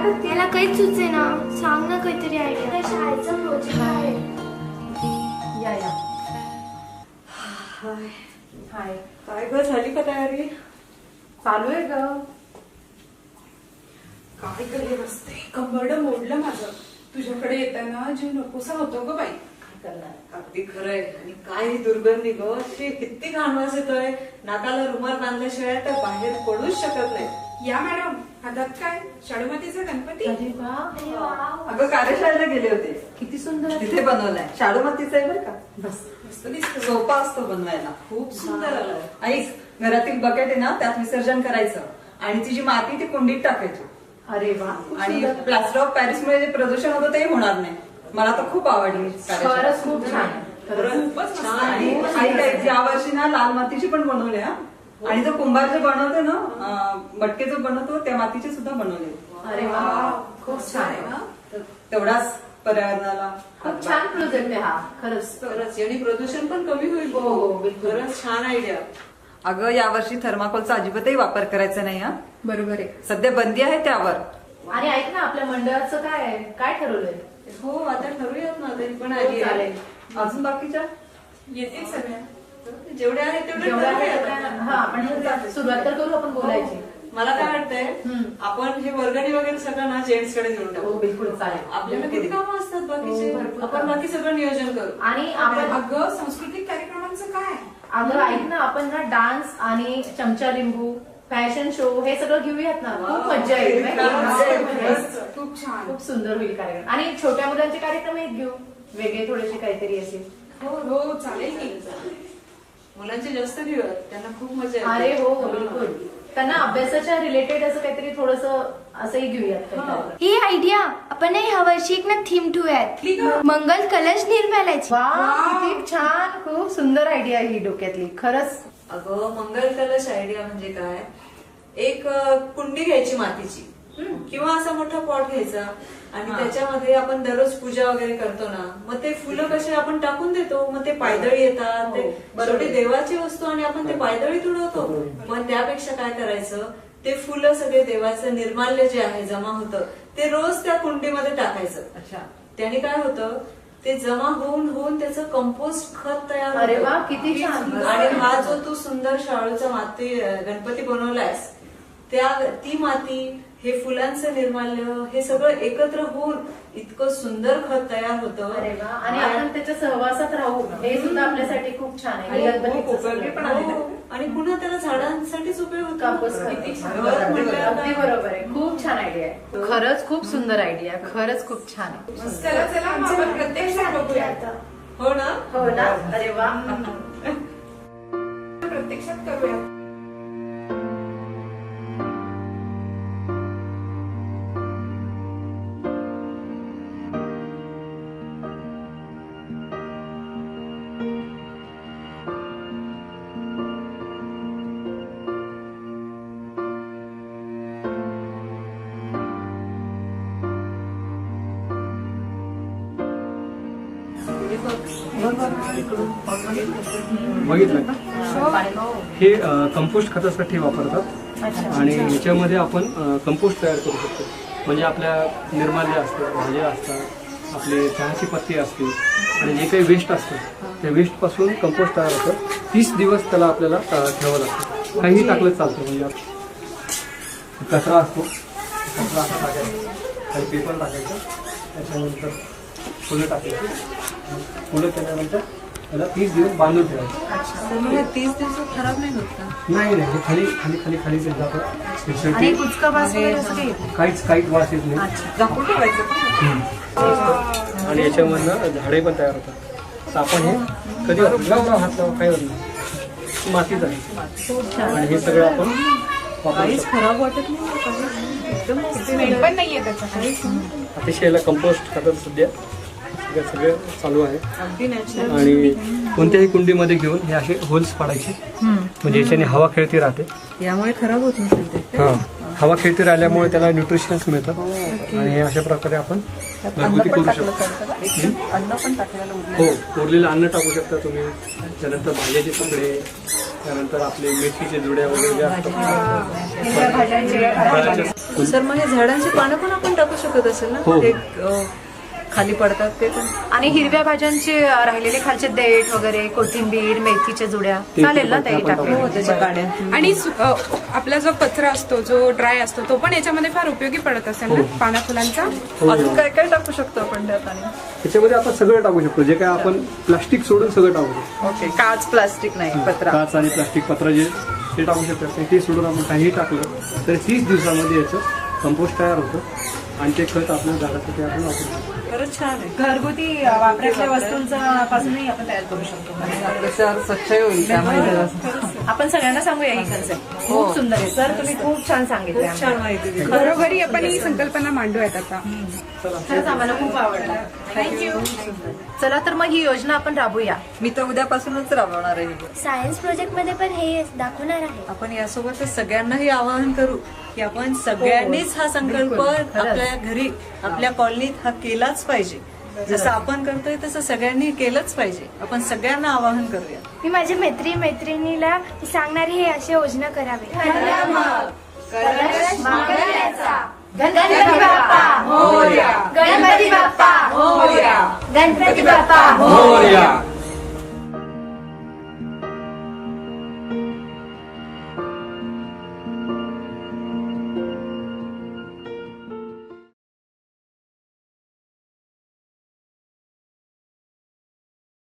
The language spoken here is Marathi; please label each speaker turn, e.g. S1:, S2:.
S1: करते?
S2: मला काहीच सुचे ना, सांग ना काहीतरी आयडिया. शाळेचा प्रोजेक्ट आहे.
S1: या या.
S3: हाय.
S1: हाय.
S3: काय ग, झाली का तयारी?
S1: चालू आहे ग.
S3: काय करी नसते, कंबरड मोडलं माझं. तुझ्याकडे येताना जीव नकोसा होतो ग बाई.
S1: काय करणार?
S3: अगदी खरंय. आणि काय ही दुर्गंधी ग, अशी किती घाणवास येतोय. नाकाला रुमाल बांधल्याशिवाय तर बाहेर पडूच शकत नाही.
S4: या मॅडम, हातात काय? शाडूमातीचा गणपती?
S1: अरे वा.
S3: अगं कार्यशाळेला गेले होते,
S1: किती सुंदर.
S3: तिथे बनवलाय. शाडूमातीचा आहे बरं का.
S1: बस.
S4: मस्त दिसतो.
S3: सोपा असतो बनवायला, खूप सुंदर आलाय. ऐक, घरातील बकेट आहे ना, त्यात विसर्जन करायचं आणि ती जी माती ती कुंडीत टाकायची.
S1: अरे वा. खूप
S3: आणि
S1: सुंदर.
S3: प्लास्टर ऑफ पॅरिस मुळे जे प्रदूषण होतं ते होणार नाही. मला तर खूप आवडली कार्यशाळा.
S1: खरंच खूप छान. खरंच.
S4: खूपच मस्त
S3: आणि
S4: आहे.
S3: या वर्षी ना लाल मातीची पण बनवले हा. आणि जो कुंभार जे बनवतो ना, मटके जो बनवतो त्या मातीचे सुद्धा बनवले.
S1: अरे वा. खूप छान आहे
S4: ना.
S3: तर तेवढाच पर्यावरणाला
S1: खूप छान प्रोजेक्ट आहे हा. खरंच.
S3: खरंच, आणि प्रदूषण पण कमी होईल.
S1: हो, हो, बिलकुल.
S3: खरंच छान आयडिया. अगं, यावर्षी थर्माकोलचा अजिबातही वापर करायचा नाही हा.
S4: बरोबर आहे.
S3: सध्या बंदी आहे त्यावर.
S1: आणि ऐक ना, आपल्या मंडळाचं काय काय ठरवलंय?
S3: हो, आता ठरवूयात ना. तरी पण
S1: हो,
S3: आली आहे.
S1: चालेल.
S3: अजून बाकीच्या
S4: येतील सगळ्या.
S3: जेवढे आहेत तेवढे
S1: जेवढ्या
S3: ठरवूयात
S1: आहेत तेवढ्या-
S3: आता.
S1: हा, म्हणजे सुरुवात तर करू आपण बोलायची.
S3: मला काय वाटतंय, आपण हे वर्गणी वगैरे सगळं ना जेंट्स कडे देऊन
S1: हो,
S3: टाकू.
S1: बिलकुल चालेल.
S3: आपल्याला किती कामं असतात बाकीचे.
S1: हो, भरपूर
S3: आपण
S1: कामं.
S3: बाकी सगळं नियोजन करू.
S1: आणि आपण
S4: अगं, सांस्कृतिक कार्यक्रमांचं काय?
S1: अगं ऐक ना, आपण ना डान्स आणि चमचा लिंबू, फॅशन शो हे सगळं घेऊयात ना. खूप मजा येईल माहिती आहे?
S4: मस्त. खूप छान.
S1: खूप सुंदर होईल कार्यक्रम. आणि छोट्या मुलांचे कार्यक्रम एक घेऊ, वेगळे थोडेसे काहीतरी असेल.
S4: हो हो, चालेल की.
S3: मुलांचे जास्त घेऊयात, त्यांना खूप मजा येते.
S1: अरे हो, बिलकुल. त्यांना अभ्यासाच्या रिलेटेड असं काहीतरी थोडंसं असंही घेऊयात काहीतरी.
S2: ही आयडिया आपण ह्या वर्षी एक ना थीम ठेवूयात, मंगल कलश निर्माल्याची.
S1: वा, किती छान. खूप सुंदर आयडिया ही डोक्यातली. खरंच.
S3: अगं, मंगल कलश आयडिया म्हणजे काय, एक कुंडी घ्यायची मातीची किंवा असा मोठा पॉट घ्यायचा आणि त्याच्यामध्ये आपण दररोज पूजा वगैरे करतो ना, मग ते फुलं कसे आपण टाकून देतो, मग ते पायदळी येतात. ते शेवटी देवाची वस्तू आणि आपण ते पायदळी तुडवतो. मग त्यापेक्षा काय करायचं, ते फुलं सगळे देवाचं निर्माल्य जे आहे जमा होतं ते रोज त्या कुंडीमध्ये टाकायचं.
S1: अच्छा.
S3: त्याने काय होतं, ते जमा होऊन होऊन त्याचं कंपोस्ट खत तयार होतं.
S1: अरे वा, किती छान.
S3: आणि हा जो तू सुंदर शाळूचा माती गणपती बनवलायस, ती माती, हे फुलांचं निर्माल्य, हे सगळं एकत्र होऊन इतकं सुंदर खत तयार होतं.
S1: अरे वा. आणि आपण त्याच्या सहवासात राहू, हे सुद्धा आपल्यासाठी खूप छान आहे.
S3: आणि
S1: गणपतीचं
S3: खूप उपयोगी पण आहे.
S1: हो.
S3: आणि पुन्हा त्याला झाडांसाठीच उपयोग होतो.
S1: कापूस
S3: किती छान.
S1: अगदी बरोबर आहे. खूप छान आयडिया आहे. खरंच खूप सुंदर आयडिया. खरंच खूप छान आहे.
S4: चला चला, मग आपण प्रत्यक्षात बघूया.
S3: हो ना.
S1: हो ना. अरे वा.
S4: प्रत्यक्षात करूया.
S5: बघितलं का? हे कंपोस्ट खतासाठी वापरतात आणि याच्यामध्ये आपण कंपोस्ट तयार करू शकतो. म्हणजे आपल्या निर्माल्य असतं, भाज्या असतात, आपले चहाची पत्ती असते आणि जे काही वेस्ट असतं त्या वेस्टपासून कंपोस्ट तयार होतं. 30 दिवस त्याला आपल्याला ठेवावं लागतं. काहीही टाकलं चालतं. म्हणजे कचरा असतो, कचरा असा टाकायचा, काही पेपर टाकायचं, त्याच्यानंतर फुलं टाकायची. फुलं केल्यानंतर त्याला 30 दिवस बांधून ठेवायचं.
S3: 30 दिवसात खराब नाही होत का?
S5: नाही नाही, हे खाली खाली खाली खाली ते जातं.
S1: आणि कुचका वास वगैरे असं काही येत नाही.
S5: काहीच वास येत नाही.
S3: झाकून ठेवायचं.
S5: आणि याच्यामधनं झाडे पण तयार होतात. तर आपण हे कधी लावला हात लावा, काही होत नाही. मातीच आहे आणि हे सगळं आपण वापरू शकतो.
S3: खराब वाटत नाही. एकदम
S4: स्मेल पण नाहीये त्याच्यात.
S5: अतिशय याला कंपोस्ट खतात सध्या सगळं चालू आहे.
S3: अगदी नॅचरल.
S5: आणि कोणत्याही कुंडीमध्ये घेऊन हे असे होल्स पाडायचे, म्हणजे याच्याने हवा खेळती राहते.
S3: यामुळे खराब होत नसेल ते.
S5: हा, हवा खेळती राहिल्यामुळे त्याला न्यूट्रिशन्स मिळतात. आणि हे अशा प्रकारे आपण घरगुती करू शकतो.
S3: अन्न पण टाकलेलं
S5: हो, उरलेलं अन्न टाकू शकता तुम्ही. त्यानंतर भाज्याचे तुकडे, त्यानंतर आपले मेथीचे जुड्या वगैरे जे असतात
S1: हिरव्या भाज्यांचे
S5: फळाच्या
S3: सर मग हे झाडांची पानं पण आपण टाकू शकत असेल ना
S5: हो.
S3: ते खाली पडतात ते पण
S1: आणि हिरव्या भाज्यांचे राहिलेले खालचे देठ वगैरे कोथिंबीर मेथीच्या जुड्या
S5: ते
S1: चालेल ना
S5: पण
S1: ताई
S5: आपण
S1: टाकले
S3: हो त्याच्या काड्या
S4: आणि आपला जो कचरा असतो जो ड्राय असतो तो पण याच्यामध्ये फार उपयोगी पडत असेल ना पाना फुलांचा.
S5: हो.
S3: अजून काय काय टाकू शकतो आपण त्यात आणि
S5: त्याच्यामध्ये आपण सगळं टाकू शकतो जे काय आपण प्लास्टिक सोडून सगळं टाकू शकतो.
S3: ओके काच प्लास्टिक नाही पत्रा
S5: काच आणि प्लास्टिक पत्र जे ते टाकू शकतात ते सोडून आपण काहीही टाकलं तर 30 दिवसामध्ये याचं कंपोस्ट तयार होतं आणि ते खत आपल्या झाडासाठी आपण वापरू शकतो.
S3: खरंच छान आहे
S1: घरगुती वापरातल्या वस्तूंचा पासूनही आपण तयार करू शकतो.
S3: आपलं शहर स्वच्छ होईल त्यामुळे
S1: आपण सगळ्यांना सांगूया ही कन्सेप्ट खूप सुंदर आहे सर तुम्ही खूप छान सांगितलं
S3: खूप छान माहिती दिली
S4: घरोघरी आपण ही संकल्पना मांडूयात आता.
S1: खरंच आम्हाला खूप आवडलं थँक्यू. चला तर मग ही योजना आपण राबूया.
S3: मी तर उद्यापासूनच राबवणार आहे
S2: सायन्स प्रोजेक्ट मध्ये पण हे दाखवणार आहे.
S3: आपण यासोबतच सगळ्यांनाही आवाहन करू की आपण सगळ्यांनीच हा संकल्प आपल्या घरी आपल्या कॉलनीत हा केलाच पाहिजे. जसं आपण करतोय तसं सगळ्यांनी केलंच पाहिजे. आपण सगळ्यांना आवाहन करूया.
S2: मी माझ्या मैत्रिणीला सांगणार हे अशी योजना करावी. गणपती बाप्पा मोरया. गणपती बाप्पा मोरया. गणपती बाप्पा मोरया.